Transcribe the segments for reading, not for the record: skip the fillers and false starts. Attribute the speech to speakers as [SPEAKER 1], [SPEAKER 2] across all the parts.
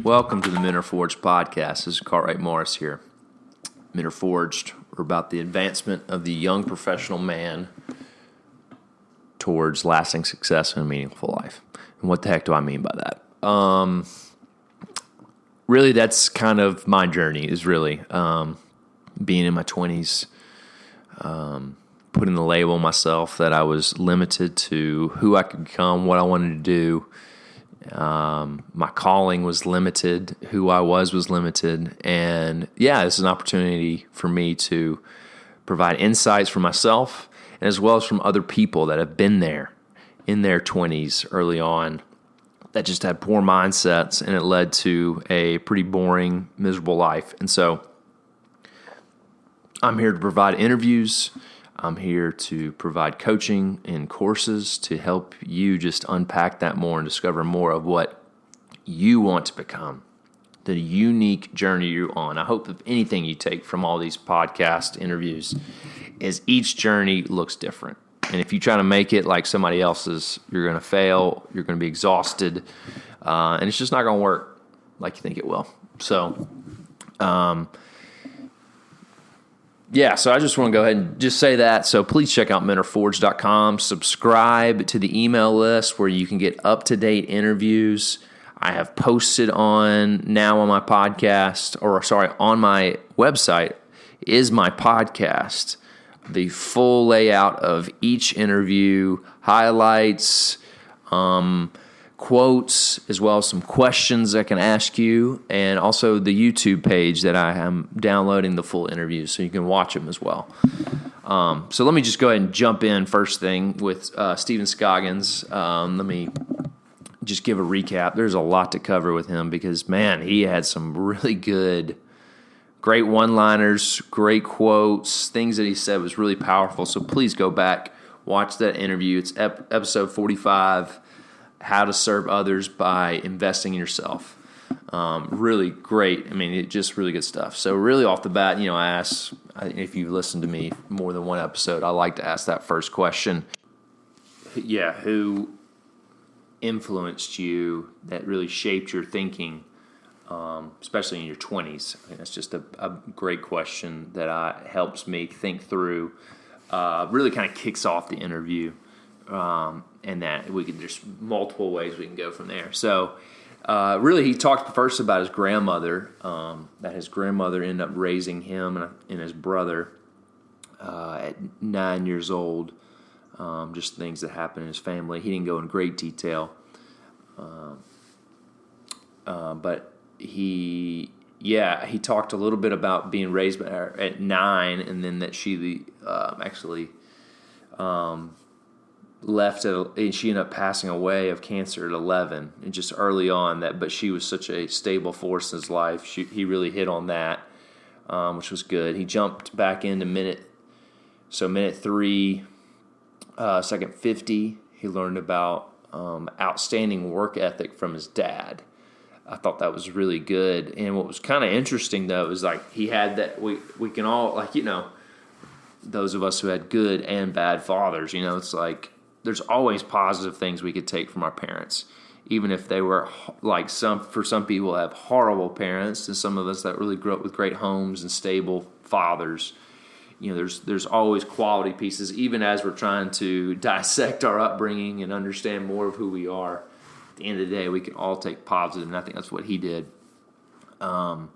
[SPEAKER 1] Welcome to the Men Are Forged podcast. This is Cartwright Morris here. Men Are Forged are about the advancement of the young professional man towards lasting success and a meaningful life. And what the heck do I mean by that? Really, that's kind of my journey, is really being in my 20s, putting the label on myself that I was limited to who I could become, what I wanted to do. My calling was limited. Who I was limited. And yeah, this is an opportunity for me to provide insights for myself and as well as from other people that have been there in their 20s early on that just had poor mindsets, and it led to a pretty boring, miserable life. And so I'm here to provide interviews. I'm here to provide coaching and courses to help you just unpack that more and discover more of what you want to become, the unique journey you're on. I hope if anything you take from all these podcast interviews is each journey looks different. And if you try to make it like somebody else's, you're going to fail, you're going to be exhausted, and it's just not going to work like you think it will. So, so I just want to go ahead and just say that. So please check out menareforged.com. Subscribe to the email list where you can get up-to-date interviews. I have posted on my podcast, on my website is my podcast, the full layout of each interview, highlights, quotes, as well as some questions I can ask you, and also the YouTube page that I am downloading the full interviews so you can watch them as well. So let me just go ahead and jump in first thing with Stephen Scoggins. Let me just give a recap. There's a lot to cover with him because, man, he had some really great one-liners, great quotes, things that he said was really powerful. So please go back, watch that interview. It's episode 45, How to Serve Others by Investing in Yourself. Really great. I mean, it just really good stuff. So really off the bat, I ask, if you've listened to me more than one episode, I like to ask that first question. Yeah, who influenced you that really shaped your thinking, especially in your 20s? I think that's just a great question that helps me think through, really kind of kicks off the interview. And that we can, there's multiple ways we can go from there. So, really, he talked first about his grandmother, that his grandmother ended up raising him and his brother at 9 years old, just things that happened in his family. He didn't go in great detail, but he talked a little bit about being raised by her at 9, and then that she actually left and she ended up passing away of cancer at 11, and just early on but she was such a stable force in his life. He really hit on that, which was good. He jumped back into minute 3, second 50. He learned about outstanding work ethic from his dad. I thought that was really good. And what was kind of interesting though is like he had that we can all, those of us who had good and bad fathers, it's like there's always positive things we could take from our parents, even if they were for some people have horrible parents, and some of us that really grew up with great homes and stable fathers. There's always quality pieces, even as we're trying to dissect our upbringing and understand more of who we are. At the end of the day, we can all take positive, and I think that's what he did. Because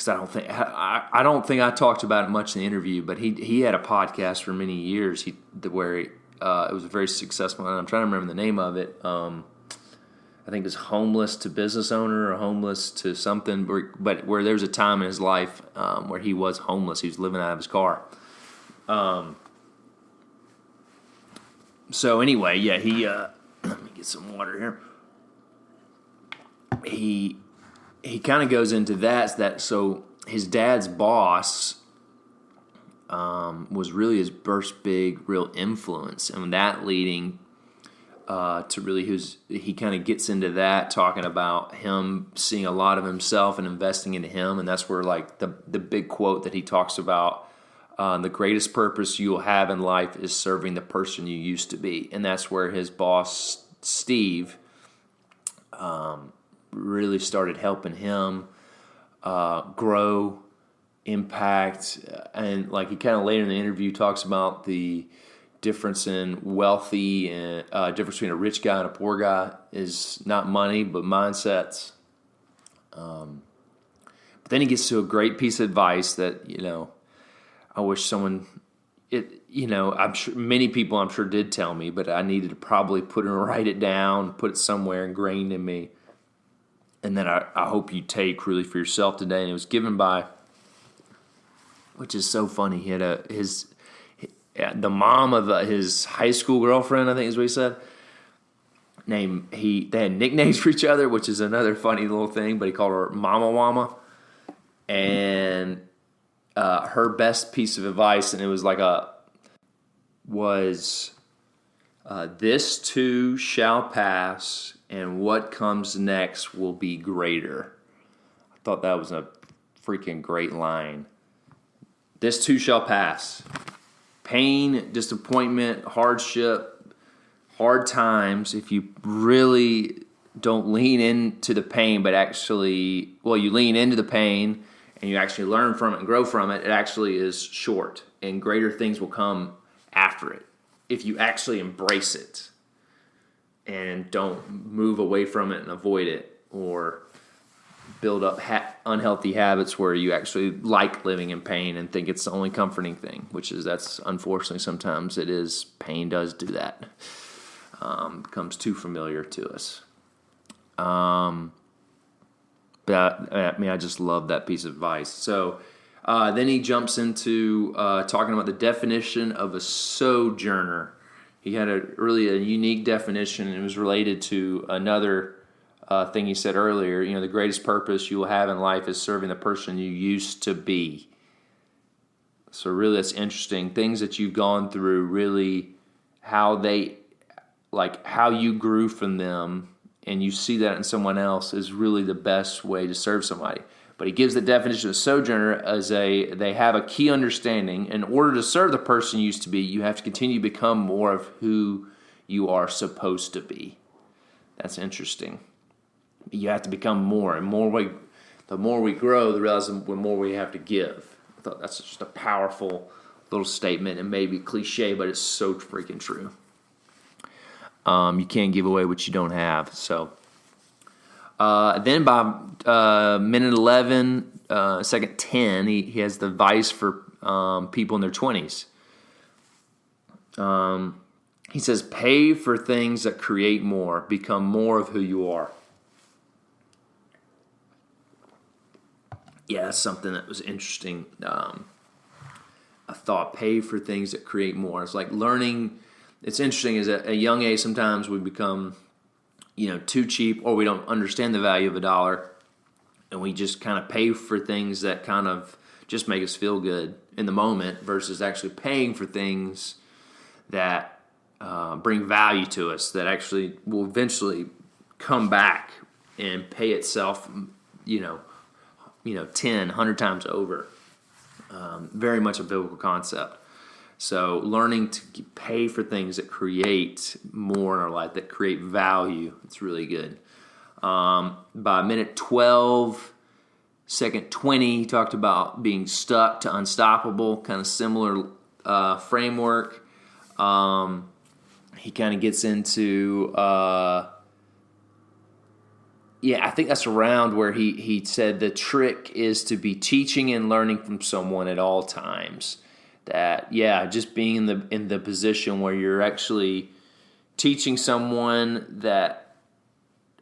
[SPEAKER 1] I don't think I talked about it much in the interview, but he had a podcast for many years where it was very successful, and I'm trying to remember the name of it. I think it was Homeless to Business Owner or Homeless to something, but where there was a time in his life where he was homeless. He was living out of his car. So anyway, yeah, he let me get some water here. He kind of goes into that. So his dad's boss was really his first big real influence, and that leading to really he kind of gets into that, talking about him seeing a lot of himself and investing into him, and that's where the big quote that he talks about, the greatest purpose you will have in life is serving the person you used to be, and that's where his boss Steve really started helping him grow, impact, and like he kind of later in the interview talks about the difference in wealthy and difference between a rich guy and a poor guy is not money but mindsets. But then he gets to a great piece of advice that I wish someone. I'm sure many people did tell me, but I needed to probably write it down, put it somewhere ingrained in me, and then I hope you take really for yourself today. And it was given by, which is so funny. He had the mom of his high school girlfriend, I think is what he said. They had nicknames for each other, which is another funny little thing. But he called her Mama Wama, and her best piece of advice, and it was this too shall pass, and what comes next will be greater. I thought that was a freaking great line. This too shall pass. Pain, disappointment, hardship, hard times, if you really don't lean into the pain, but actually, you lean into the pain and you actually learn from it and grow from it, it actually is short, and greater things will come after it if you actually embrace it and don't move away from it and avoid it, or build up unhealthy habits where you actually like living in pain and think it's the only comforting thing, that's unfortunately sometimes it is. Pain does do that. Becomes too familiar to us. But I just love that piece of advice. So then he jumps into talking about the definition of a sojourner. He had a unique definition, and it was related to another thing he said earlier. The greatest purpose you will have in life is serving the person you used to be. So really that's interesting. Things that you've gone through, really how you grew from them, and you see that in someone else is really the best way to serve somebody. But he gives the definition of sojourner as they have a key understanding. In order to serve the person you used to be, you have to continue to become more of who you are supposed to be. That's interesting. You have to become more, and the more we grow, the more we have to give. I thought that's just a powerful little statement, and maybe cliche, but it's so freaking true. You can't give away what you don't have. So then by minute 11, second 10, he has the advice for people in their 20s. He says, pay for things that create more. Become more of who you are. Yeah, that's something that was interesting. I thought, pay for things that create more. It's like learning. It's interesting is at a young age, sometimes we become, too cheap, or we don't understand the value of $1, and we just kind of pay for things that kind of just make us feel good in the moment, versus actually paying for things that bring value to us, that actually will eventually come back and pay itself, 10, 100 times over. Very much a biblical concept. So learning to pay for things that create more in our life, that create value, it's really good. By minute 12, second 20, he talked about being stuck to unstoppable, kind of similar framework. He kind of gets into, I think that's around where he said the trick is to be teaching and learning from someone at all times. That, just being in the position where you're actually teaching someone that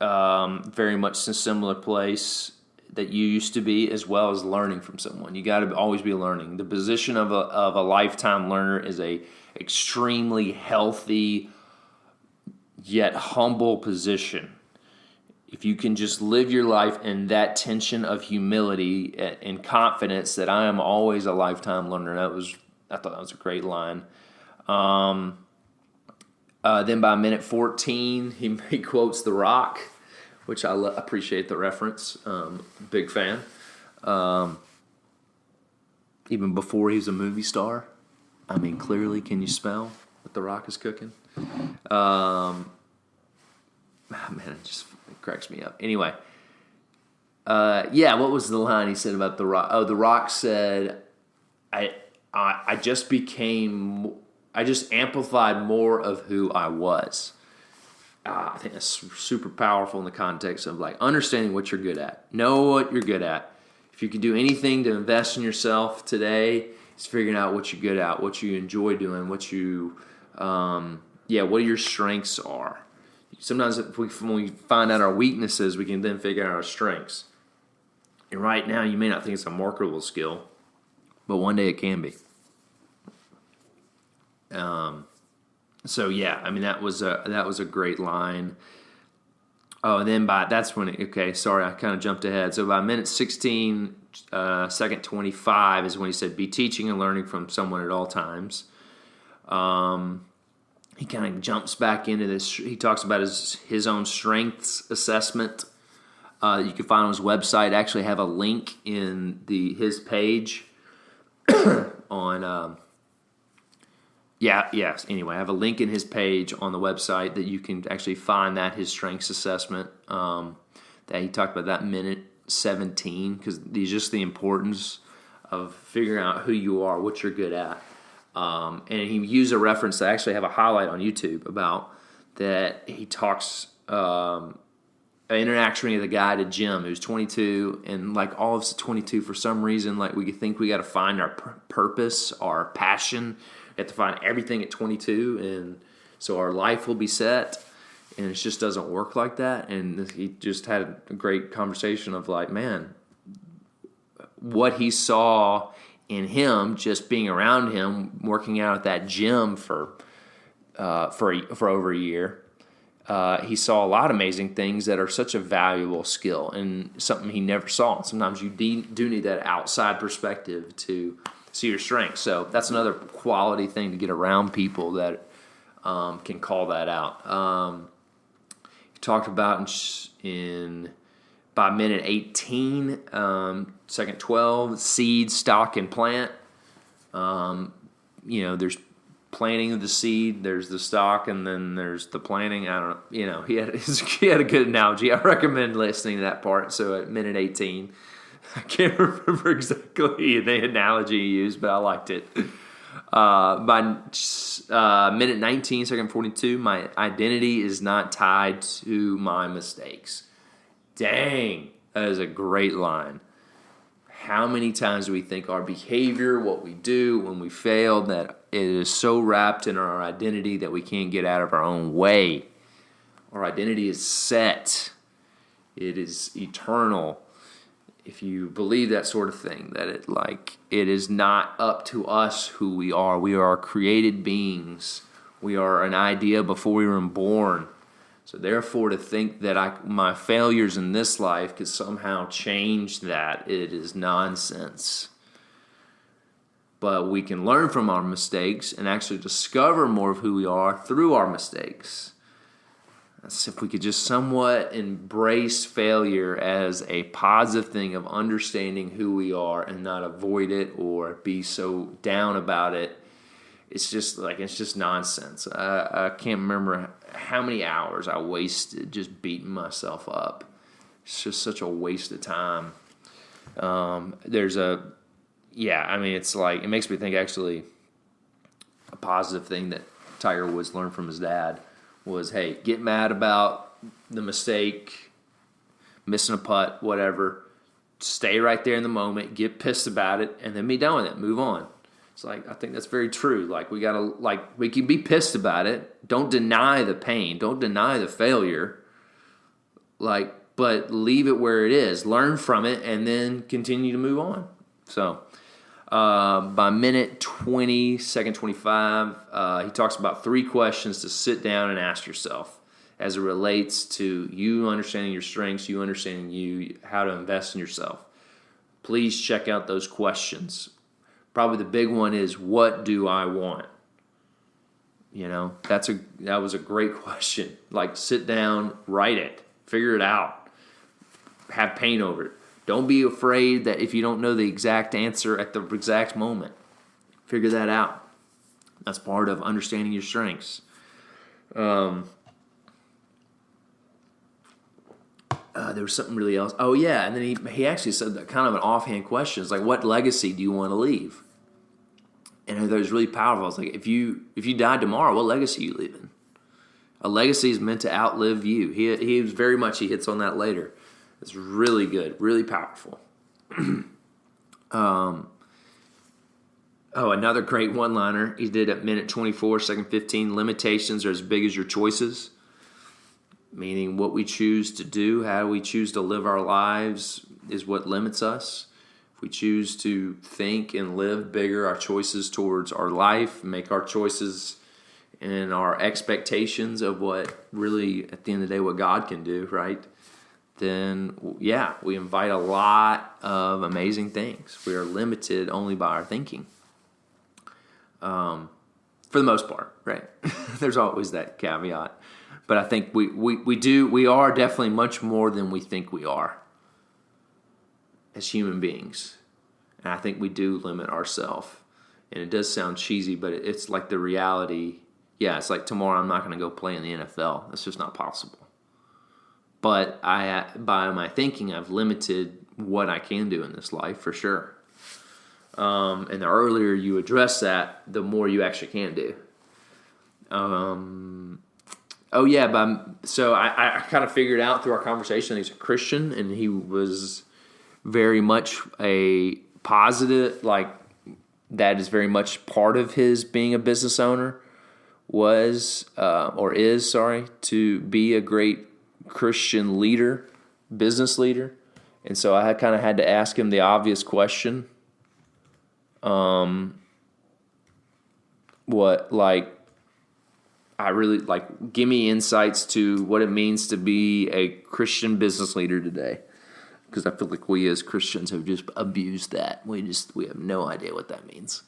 [SPEAKER 1] very much in a similar place that you used to be, as well as learning from someone. You got to always be learning. The position of a lifetime learner is a extremely healthy yet humble position. If you can just live your life in that tension of humility and confidence that I am always a lifetime learner, I thought that was a great line. Then by minute 14, he quotes The Rock, which I appreciate the reference. Big fan. Even before he was a movie star. Clearly, can you smell what The Rock is cooking? It cracks me up. Anyway, What was the line he said about The Rock? Oh, The Rock said, I just amplified more of who I was. I think that's super powerful in the context of like understanding what you're good at. Know what you're good at. If you can do anything to invest in yourself today, it's figuring out what you're good at, what you enjoy doing, what your strengths are. Sometimes when we find out our weaknesses, we can then figure out our strengths. And right now, you may not think it's a marketable skill, but one day it can be. That was a great line. Oh, and then that's when I kind of jumped ahead. So by minute 16, second 25 is when he said, "Be teaching and learning from someone at all times." He kind of jumps back into this. He talks about his own strengths assessment. You can find on his website. I actually have a link in his page on. Anyway, I have a link in his page on the website that you can actually find his strengths assessment that he talked about that minute 17, because there's just the importance of figuring out who you are, what you're good at. And he used a reference that I actually have a highlight on YouTube about that. He talks an interaction with a guy at a gym who's 22, and like all of us at 22, for some reason, like we think we got to find our purpose, our passion. We have to find everything at 22, and so our life will be set, and it just doesn't work like that. And he just had a great conversation of like, man, what he saw in him, just being around him, working out at that gym for over a year, he saw a lot of amazing things that are such a valuable skill and something he never saw. Sometimes you do need that outside perspective to see your strengths. So that's another quality thing to get around people that can call that out. He talked about by minute 18, second 12, seed, stock, and plant. There's planting of the seed, there's the stock, and then there's the planting. I don't know. He had a good analogy. I recommend listening to that part. So at minute 18, I can't remember exactly the analogy he used, but I liked it. By minute 19, second 42, my identity is not tied to my mistakes. Dang, that is a great line. How many times do we think our behavior, what we do when we fail, that it is so wrapped in our identity that we can't get out of our own way? Our identity is set. It is eternal. If you believe that sort of thing, that it is not up to us who we are. We are created beings. We are an idea before we were born. So therefore, to think that my failures in this life could somehow change that, it is nonsense. But we can learn from our mistakes and actually discover more of who we are through our mistakes. That's if we could just somewhat embrace failure as a positive thing of understanding who we are and not avoid it or be so down about it. It's just nonsense. I can't remember how many hours I wasted just beating myself up. It's just such a waste of time. It makes me think actually a positive thing that Tiger Woods learned from his dad was, hey, get mad about the mistake, missing a putt, whatever. Stay right there in the moment, get pissed about it, and then be done with it. Move on. It's I think that's very true. We can be pissed about it. Don't deny the pain. Don't deny the failure. But leave it where it is. Learn from it, and then continue to move on. So, by minute 20, second 25, he talks about 3 questions to sit down and ask yourself as it relates to you understanding your strengths, you understanding how to invest in yourself. Please check out those questions. Probably the big one is, what do I want? That was a great question. Sit down, write it, figure it out, have pain over it. Don't be afraid that if you don't know the exact answer at the exact moment, figure that out. That's part of understanding your strengths. There was something really else. Oh, yeah, and then he actually said that kind of an offhand question. It's like, what legacy do you want to leave? And I thought it was really powerful. I was like, if you died tomorrow, what legacy are you leaving? A legacy is meant to outlive you. He was very much, he hits on that later. It's really good, really powerful. Another great one-liner he did at minute 24, second 15. Limitations are as big as your choices. Meaning what we choose to do, how we choose to live our lives is what limits us. If we choose to think and live bigger, our choices towards our life, make our choices and our expectations of what really, at the end of the day, what God can do, right? Then, yeah, we invite a lot of amazing things. We are limited only by our thinking. For the most part, right? There's always that caveat. But I think we are definitely much more than we think we are as human beings. And I think we do limit ourselves. And it does sound cheesy, but it's like the reality. Yeah, it's like tomorrow I'm not going to go play in the NFL. That's just not possible. But by my thinking, I've limited what I can do in this life for sure. And the earlier you address that, the more you actually can do. So I kind of figured out through our conversation that he's a Christian, and he was very much a positive, like that is very much part of his being a business owner to be a great Christian leader, business leader. And so I kind of had to ask him the obvious question. Give me insights to what it means to be a Christian business leader today. Because I feel like we as Christians have just abused that. We have no idea what that means.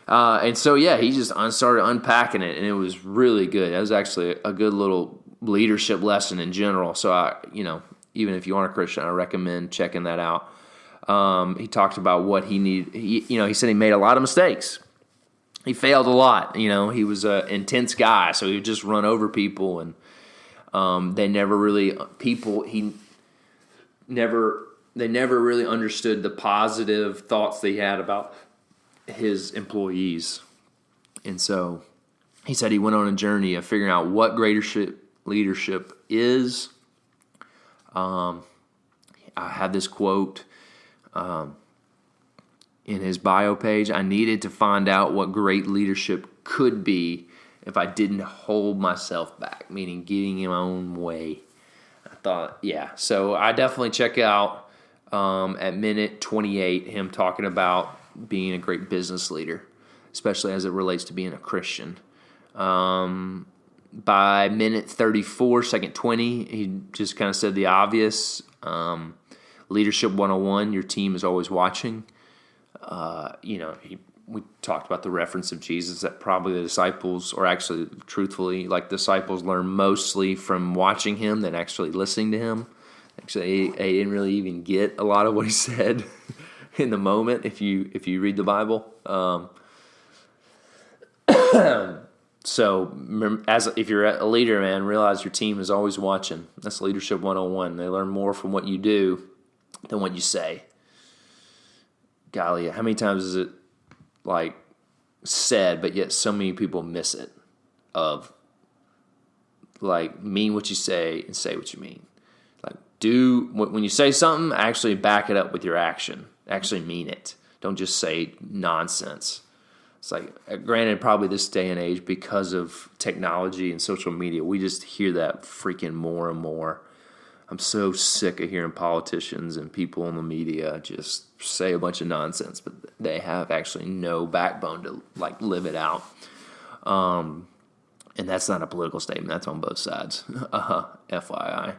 [SPEAKER 1] And so, yeah, he just started unpacking it, and it was really good. That was actually a good little leadership lesson in general. So, even if you aren't a Christian, I recommend checking that out. He talked about what he needed. He said he made a lot of mistakes. He failed a lot. He was an intense guy, so he would just run over people, and they never really understood the positive thoughts that he had about his employees. And so he said he went on a journey of figuring out what leadership is. I have this quote in his bio page. I needed to find out what great leadership could be if I didn't hold myself back, meaning getting in my own way. I thought, yeah. So I definitely check out at minute 28 him talking about being a great business leader, especially as it relates to being a Christian. By minute 34, second 20, he just kind of said the obvious. Leadership 101, your team is always watching. We talked about the reference of Jesus that probably the disciples, or actually, truthfully, disciples learn mostly from watching him than actually listening to him. Actually, they didn't really even get a lot of what he said in the moment if you read the Bible. So, if you're a leader, man, realize your team is always watching. That's Leadership 101. They learn more from what you do than what you say. Golly, how many times is it said, but yet so many people miss it? Of mean what you say and say what you mean. When you say something, actually back it up with your action. Actually mean it. Don't just say nonsense. It's granted, probably this day and age, because of technology and social media, we just hear that freaking more and more. I'm so sick of hearing politicians and people in the media just say a bunch of nonsense, but they have actually no backbone to live it out. And that's not a political statement. That's on both sides. FYI.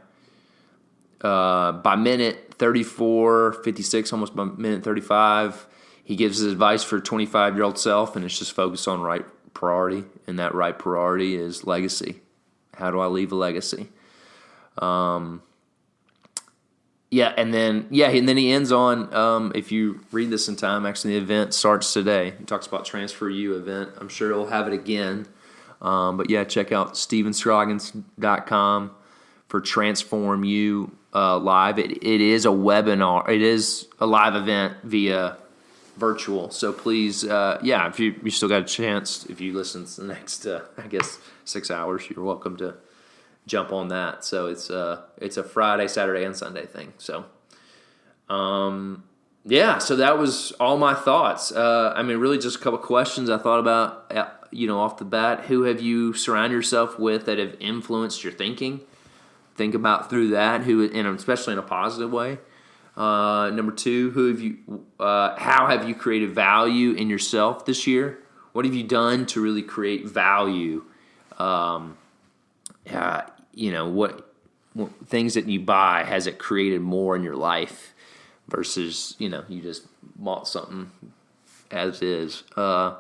[SPEAKER 1] By minute 34, 56, almost by minute 35, he gives his advice for 25-year-old self, and it's just focused on right priority, and that right priority is legacy. How do I leave a legacy? And then he ends on, if you read this in time, actually the event starts today. He talks about Transfer U event. I'm sure he'll have it again. But check out StephenScoggins.com for Transform U. live. It is a webinar. It is a live event via virtual. So please, if you still got a chance, if you listen to the next, 6 hours, you're welcome to jump on that. So it's a Friday, Saturday, and Sunday thing. So, so that was all my thoughts. Really just a couple questions I thought about, off the bat. Who have you surrounded yourself with that have influenced your thinking? Think about through that, and especially in a positive way. Number two, how have you created value in yourself this year? What have you done to really create value? What things that you buy, has it created more in your life versus, you just bought something as is. And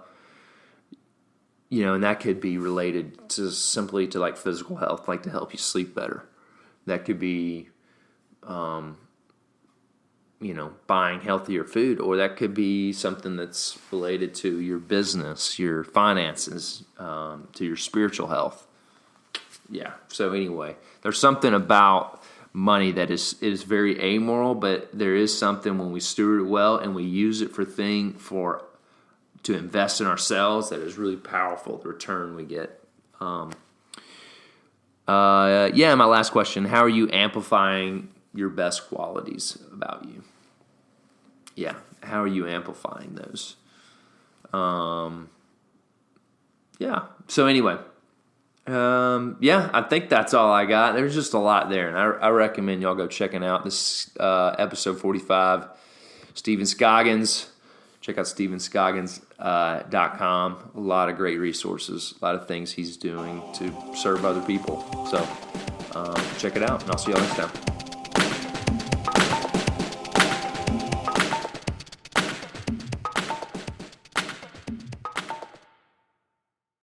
[SPEAKER 1] that could be related to simply to like physical health, like to help you sleep better. That could be, buying healthier food, or that could be something that's related to your business, your finances, to your spiritual health. Yeah. So anyway, there's something about money that is very amoral, but there is something when we steward it well and we use it to invest in ourselves that is really powerful. The return we get. My last question: how are you amplifying your best qualities about you? Yeah, how are you amplifying those? So anyway, I think that's all I got. There's just a lot there, and I recommend y'all go checking out this episode 45, Stephen Scoggins. Check out StephenScoggins.com. A lot of great resources, a lot of things he's doing to serve other people. So check it out, and I'll see y'all next time.